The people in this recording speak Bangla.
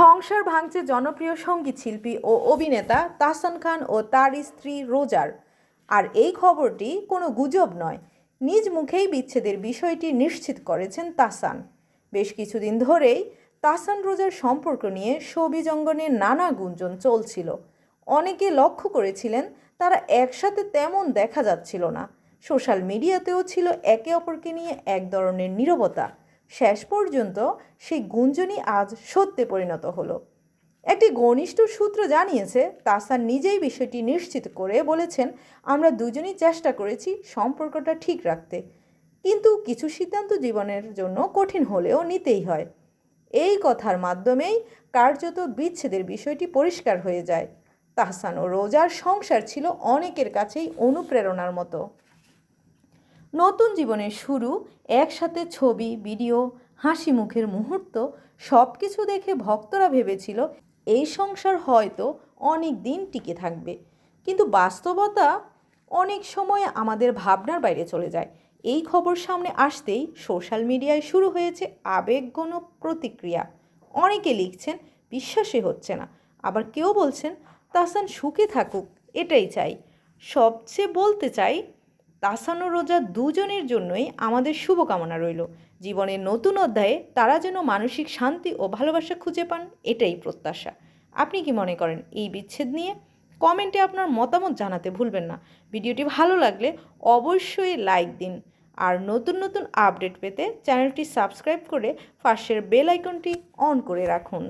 সংসার ভাঙছে জনপ্রিয় সঙ্গীত শিল্পী ও অভিনেতা তাহসান খান ও তার স্ত্রী রোজার। আর এই খবরটি কোনো গুজব নয়, নিজ মুখেই বিচ্ছেদের বিষয়টি নিশ্চিত করেছেন তাহসান। বেশ কিছুদিন ধরেই তাহসান রোজার সম্পর্ক নিয়ে শোবিজ অঙ্গনে নানা গুঞ্জন চলছিল। অনেকে লক্ষ্য করেছিলেন তারা একসাথে তেমন দেখা যাচ্ছিল না। সোশ্যাল মিডিয়াতেও ছিল একে অপরকে নিয়ে এক ধরনের নীরবতা। শেষ পর্যন্ত সেই গুঞ্জনই আজ সত্যে পরিণত হলো। একটি ঘনিষ্ঠ সূত্র জানিয়েছে, তাহসান নিজেই বিষয়টি নিশ্চিত করে বলেছেন, আমরা দুজনেই চেষ্টা করেছি সম্পর্কটা ঠিক রাখতে, কিন্তু কিছু সিদ্ধান্ত জীবনের জন্য কঠিন হলেও নিতেই হয়। এই কথার মাধ্যমেই কার্যত বিচ্ছেদের বিষয়টি পরিষ্কার হয়ে যায়। তাহসান ও রোজার সংসার ছিল অনেকের কাছেই অনুপ্রেরণার মতো। নতুন জীবনের শুরু, একসাথে ছবি, ভিডিও, হাসি মুখের মুহূর্ত, সব কিছু দেখে ভক্তরা ভেবেছিল এই সংসার হয়তো অনেক দিন টিকে থাকবে। কিন্তু বাস্তবতা অনেক সময় আমাদের ভাবনার বাইরে চলে যায়। এই খবর সামনে আসতেই সোশ্যাল মিডিয়ায় শুরু হয়েছে আবেগঘন প্রতিক্রিয়া। অনেকে লিখছেন বিশ্বাসই হচ্ছে না, আবার কেউ বলছেন তাহসান সুখে থাকুক, এটাই চাই। সবচেয়ে বলতে চাই, তাহসান ও রোজা দুজনের জন্যই আমাদের শুভকামনা রইল। জীবনের নতুন অধ্যায়ে তারা যেন মানসিক শান্তি ও ভালোবাসা খুঁজে পান, এটাই প্রত্যাশা। আপনি কি মনে করেন এই বিচ্ছেদ নিয়ে? কমেন্টে আপনার মতামত জানাতে ভুলবেন না। ভিডিওটি ভালো লাগলে অবশ্যই লাইক দিন। আর নতুন নতুন আপডেট পেতে চ্যানেলটি সাবস্ক্রাইব করে পাশের বেল আইকনটি অন করে রাখুন।